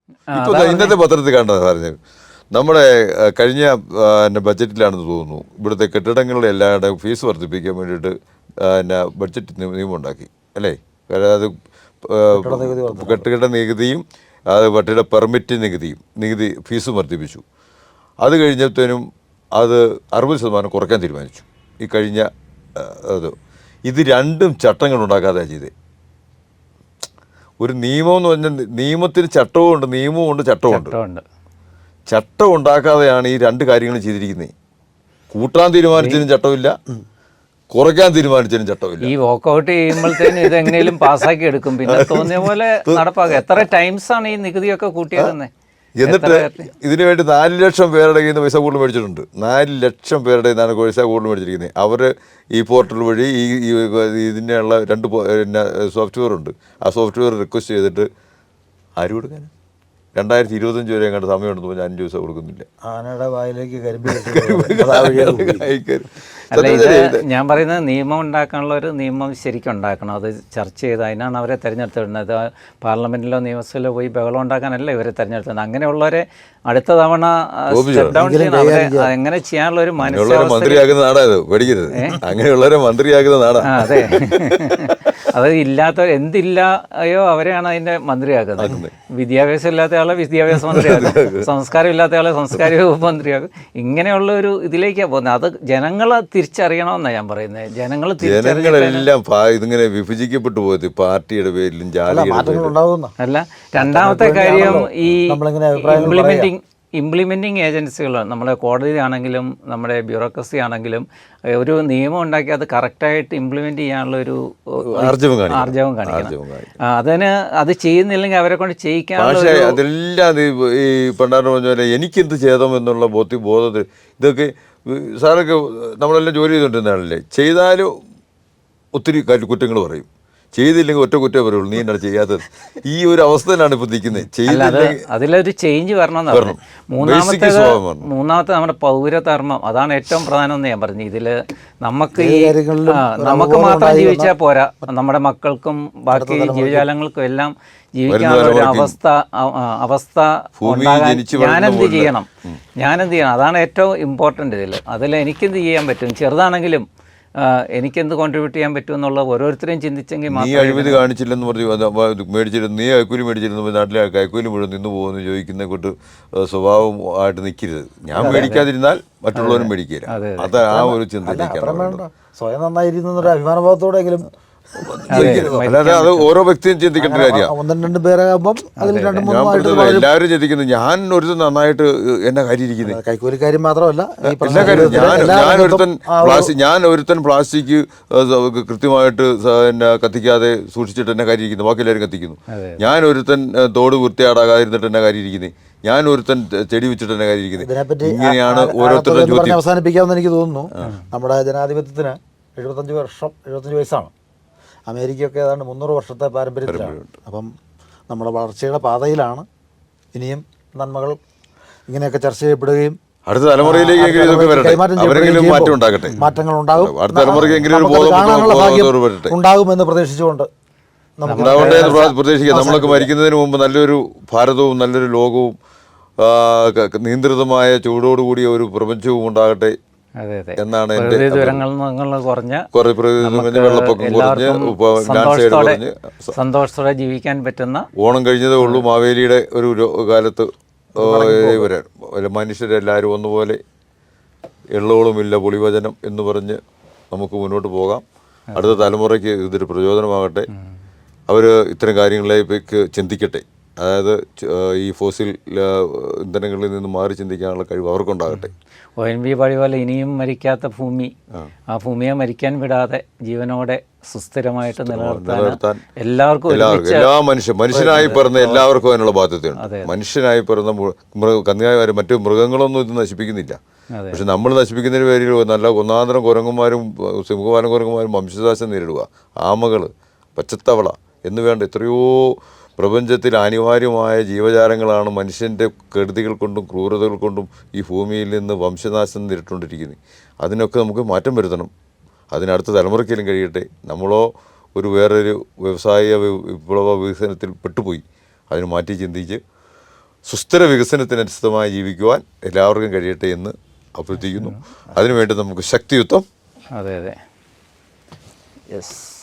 ഇപ്പോൾ ഇന്നത്തെ പത്രത്തിൽ കണ്ടത് പറഞ്ഞത് നമ്മുടെ കഴിഞ്ഞ ബഡ്ജറ്റിലാണെന്ന് തോന്നുന്നു ഇവിടുത്തെ കെട്ടിടങ്ങളുടെ എല്ലാവരുടെയും ഫീസ് വർദ്ധിപ്പിക്കാൻ വേണ്ടിയിട്ട് ബഡ്ജറ്റ് നിയമം ഉണ്ടാക്കി അല്ലേ? അത് കെട്ടിട നികുതിയും അത് കെട്ടിട പെർമിറ്റ് നികുതി ഫീസും വർദ്ധിപ്പിച്ചു. അത് കഴിഞ്ഞപ്പോഴത്തേനും അത് 60% കുറയ്ക്കാൻ തീരുമാനിച്ചു ഈ കഴിഞ്ഞ ഇത് രണ്ടും ചട്ടങ്ങൾ ഉണ്ടാക്കാതെയാണ് ചെയ്തത്. ഒരു നിയമം എന്ന് പറഞ്ഞാൽ നിയമത്തിന് ചട്ടവുമുണ്ട്, നിയമവുമുണ്ട്, ചട്ടമുണ്ട്. ചട്ടം ഉണ്ടാക്കാതെയാണ് ഈ രണ്ട് കാര്യങ്ങളും ചെയ്തിരിക്കുന്നത്. കൂട്ടാൻ തീരുമാനിച്ചതിനും ചട്ടമില്ല, കുറയ്ക്കാൻ തീരുമാനിച്ചതിനും ചട്ടമില്ല. ഈ വോക്കൗട്ട് ചെയ്യുമ്പോഴത്തേനും ഇതെങ്ങനെയും പാസ്സാക്കി എടുക്കും, പിന്നെ തോന്നിയ പോലെ നടപ്പാക്കുക. എത്ര ടൈംസാണ് ഈ നികുതിയൊക്കെ കൂട്ടിയേക്കുന്നത്? എന്നിട്ട് ഇതിനു വേണ്ടി 4 ലക്ഷം പേരുടെ കയ്യിൽ നിന്ന് പൈസ കൂടുതൽ മേടിച്ചിട്ടുണ്ട്. 4 ലക്ഷം പേരുടെ നിന്നാണ് പൈസ കൂടുതൽ മേടിച്ചിരിക്കുന്നത്. അവർ ഈ പോർട്ടൽ വഴി ഇതിനുള്ള 2 സോഫ്റ്റ്വെയർ ഉണ്ട്. ആ സോഫ്റ്റ്വെയർ റിക്വസ്റ്റ് ചെയ്തിട്ട് ആര് കൊടുക്കാൻ? 2025 വരെ കണ്ട സമയമുണ്ടെന്ന് പറഞ്ഞാൽ 5 ദിവസം കൊടുക്കുന്നില്ല. ആനയുടെ വായിലേക്ക് അല്ല, ഇത് ഞാൻ പറയുന്നത് നിയമം ഉണ്ടാക്കാനുള്ള ഒരു നിയമം ശരിക്കും ഉണ്ടാക്കണം. അത് ചർച്ച ചെയ്ത് അതിനാണ് അവരെ തിരഞ്ഞെടുത്തിടുന്നത്. പാർലമെന്റിലോ നിയമസഭയിലോ പോയി ബഹളം ഉണ്ടാക്കാനല്ല ഇവരെ തിരഞ്ഞെടുത്തത്. അങ്ങനെയുള്ളവരെ അടുത്ത തവണ സ്റ്റെപ്പ് ഡൗൺ ചെയ്യണം. അവരെ എങ്ങനെ ചെയ്യാനുള്ള ഒരു മന്ത്രിയാകുന്ന നാടാത് പഠിക്കരുത്. അങ്ങനെയുള്ളവരെ മന്ത്രിയാകുന്ന നാടാ. അതെ, അത് ഇല്ലാത്ത എന്തില്ലയോ അവരെയാണ് അതിന്റെ മന്ത്രിയാക്കുന്നത്. വിദ്യാഭ്യാസം ഇല്ലാത്ത ആളെ വിദ്യാഭ്യാസ മന്ത്രിയാകും, സംസ്കാരം ഇല്ലാത്ത ആളെ സംസ്കാര വകുപ്പ് മന്ത്രിയാകും. ഇങ്ങനെയുള്ള ഒരു ഇതിലേക്കാണ് പോകുന്നത്. അത് ജനങ്ങളെ തിരിച്ചറിയണമെന്നാണ് ഞാൻ പറയുന്നത്. ജനങ്ങളെല്ലാം ഇതിങ്ങനെ വിഭജിക്കപ്പെട്ടു പോയത് പാർട്ടിയുടെ പേരിലും ജാതിയുടെ. അല്ല, രണ്ടാമത്തെ കാര്യം ഈ ഇംപ്ലിമെൻറ്റിങ് ഏജൻസികൾ, നമ്മുടെ കോടതിയാണെങ്കിലും നമ്മുടെ ബ്യൂറോക്രസി ആണെങ്കിലും ഒരു നിയമം ഉണ്ടാക്കി അത് കറക്റ്റായിട്ട് ഇംപ്ലിമെൻ്റ് ചെയ്യാനുള്ള ഒരു ആർജവം കാണിക്കണം. അത് ചെയ്യുന്നില്ലെങ്കിൽ അവരെ കൊണ്ട് ചെയ്യിക്കാനുള്ള അതെല്ലാം ഈ പണ്ടാറ് പറഞ്ഞ പോലെ എനിക്കെന്ത് ചെയ്തം എന്നുള്ള ബോധത്തിൽ ഇതൊക്കെ സാറൊക്കെ നമ്മളെല്ലാം ജോലി ചെയ്തുകൊണ്ടിരുന്നതാണല്ലേ. ചെയ്താലും ഒത്തിരി കുറ്റങ്ങൾ പറയും, ചെയ്തില്ലെങ്കിൽ ഒറ്റ കുറ്റേ പറയുള്ളൂ, നീ എന്നാണ് ചെയ്യാത്തത്. ഈ ഒരു അവസ്ഥയിലാണ് ഇപ്പോൾ നിൽക്കുന്നത്. അതിലൊരു ചേഞ്ച് വരണം. മൂന്നാമത്തെ നമ്മുടെ പൗരധർമ്മം, അതാണ് ഏറ്റവും പ്രധാനം എന്ന് ഞാൻ പറഞ്ഞു. ഇതിൽ നമുക്ക് മാത്രം ജീവിച്ചാൽ പോരാ, നമ്മുടെ മക്കൾക്കും ബാക്കി ജീവജാലങ്ങൾക്കും എല്ലാം ജീവിക്കാനുള്ള ഒരു അവസ്ഥ ഉണ്ടാകാൻ ഞാനെന്ത് ചെയ്യണം. അതാണ് ഏറ്റവും ഇമ്പോർട്ടൻ്റ് ഇതിൽ. അതിൽ എനിക്കെന്ത് ചെയ്യാൻ പറ്റും, ചെറുതാണെങ്കിലും എനിക്കെന്ത് കോൺട്രിബ്യൂട്ട് ചെയ്യാൻ പറ്റും എന്നുള്ളത് ഓരോരുത്തരെയും ചിന്തിച്ചെങ്കിൽ നീ അഴിമതി കാണിച്ചില്ലെന്ന് പറഞ്ഞു മേടിച്ചിരുന്നു, നീ കൈക്കൂലി മേടിച്ചിരുന്നു, നാട്ടിലെ കൈക്കൂലി മുഴുവൻ നിന്ന് പോകുമെന്ന് ചോദിക്കുന്ന കൊണ്ട് സ്വഭാവമായിട്ട് നിൽക്കരുത്. ഞാൻ മേടിക്കാതിരുന്നാൽ മറ്റുള്ളവരും മേടിക്കില്ല. അത് ആ ഒരു ചിന്തയിലേക്കാണ്. സ്വയം നന്നായിരുന്നൊരു അഭിമാനഭാവത്തോടെങ്കിലും. അല്ലാതെ അത് ഓരോ വ്യക്തിയും ചിന്തിക്കേണ്ട കാര്യമാണ്. എല്ലാവരും ചിന്തിക്കുന്നത് ഞാൻ ഒരുത്തൻ നന്നായിട്ട് എന്നെ കാര്യമിരിക്കുന്നത്. കൈക്കൂലിക്കാര്യം മാത്രമല്ല, ഞാൻ ഒരുത്തൻ പ്ലാസ്റ്റിക് കൃത്യമായിട്ട് കത്തിക്കാതെ സൂക്ഷിച്ചിട്ട് എന്നെ കാര്യമിരിക്കുന്നു, ബാക്കി എല്ലാവരും കത്തിക്കുന്നു. ഞാൻ ഒരുത്തൻ തോട് വൃത്തിയാടാകാതിരുന്നിട്ട് എന്നെ കാര്യമിരിക്കുന്നത്, ഞാൻ ഒരുത്തൻ ചെടി വെച്ചിട്ട് എന്നെ കാര്യമിരിക്കുന്നത്. ഇങ്ങനെയാണ് ഓരോരുത്തരുടെ ചോദ്യം. അവസാനിപ്പിക്കാമെന്ന് എനിക്ക് തോന്നുന്നു. നമ്മുടെ ജനാധിപത്യത്തിന് 75 വയസ്സാണ്. അമേരിക്കയൊക്കെ ഏതാണ്ട് 300 വർഷത്തെ പാരമ്പര്യത്തിലാണ്. അപ്പം നമ്മുടെ വളർച്ചയുടെ പാതയിലാണ്. ഇനിയും നന്മകൾ ഇങ്ങനെയൊക്കെ ചർച്ച ചെയ്യപ്പെടുകയും അടുത്ത തലമുറയിലേക്ക് മാറ്റങ്ങൾ ഉണ്ടാകും, ഉണ്ടാകുമെന്ന് പ്രതീക്ഷിച്ചുകൊണ്ട് പ്രതീക്ഷിക്കാം. നമ്മളൊക്കെ മരിക്കുന്നതിന് മുമ്പ് നല്ലൊരു ഭാരതവും നല്ലൊരു ലോകവും നിയന്ത്രിതമായ ചൂടോടുകൂടിയ ഒരു പ്രപഞ്ചവും ഉണ്ടാകട്ടെ എന്നാണ് എൻ്റെ. സന്തോഷത്തോടെ ജീവിക്കാൻ പറ്റുന്ന. ഓണം കഴിഞ്ഞതേ ഉള്ളൂ, മാവേലിയുടെ ഒരു കാലത്ത് മനുഷ്യരെല്ലാവരും ഒന്നുപോലെ എള്ളോളുമില്ല പുളിവചനം എന്ന് പറഞ്ഞ് നമുക്ക് മുന്നോട്ട് പോകാം. അടുത്ത തലമുറയ്ക്ക് ഇതൊരു പ്രചോദനമാകട്ടെ. അവർ ഇത്തരം കാര്യങ്ങളിലേക്ക് ചിന്തിക്കട്ടെ. അതായത് ഈ ഫോസിൽ ഇന്ധനങ്ങളിൽ നിന്ന് മാറി ചിന്തിക്കാനുള്ള കഴിവ് അവർക്കുണ്ടാകട്ടെ. ONV പാടി പോലെ ഇനിയും മരിക്കാത്ത ഭൂമി, ആ ഭൂമിയെ മരിക്കാൻ വിടാതെ ജീവനോടെ സുസ്ഥിരമായിട്ട് നിലനിർത്താൻ എല്ലാവർക്കും മനുഷ്യനായി പിറന്ന എല്ലാവർക്കും അതിനുള്ള ബാധ്യതയുണ്ട്. മനുഷ്യനായി പിറന്ന കന്നുകാലിമാർ മറ്റു മൃഗങ്ങളൊന്നും ഇത് നശിപ്പിക്കുന്നില്ല. പക്ഷെ നമ്മൾ നശിപ്പിക്കുന്നതിന് പേരിൽ നല്ല ഒന്നാന്തരം കുരങ്ങന്മാരും സിംഹവാലം കുരങ്ങന്മാരും വംശനാശം നേരിടുക, ആമകൾ, പച്ചത്തവള എന്ന് വേണ്ട എത്രയോ പ്രപഞ്ചത്തിൽ അനിവാര്യമായ ജീവജാലങ്ങളാണ് മനുഷ്യൻ്റെ കെടുതികൾ കൊണ്ടും ക്രൂരതകൾ കൊണ്ടും ഈ ഭൂമിയിൽ നിന്ന് വംശനാശം നേരിട്ടുകൊണ്ടിരിക്കുന്നത്. അതിനൊക്കെ നമുക്ക് മാറ്റം വരുത്തണം. അതിനടുത്ത തലമുറയ്ക്കെങ്കിലും കഴിയട്ടെ. നമ്മളോ വേറൊരു വ്യവസായ വിപ്ലവ വികസനത്തിൽ പെട്ടുപോയി. അതിന് മാറ്റി ചിന്തിച്ച് സുസ്ഥിര വികസനത്തിനനുസൃതമായി ജീവിക്കുവാൻ എല്ലാവർക്കും കഴിയട്ടെ എന്ന് അഭ്യർത്ഥിക്കുന്നു. അതിനുവേണ്ടി നമുക്ക് ശക്തിയുക്തം അതെ യെസ്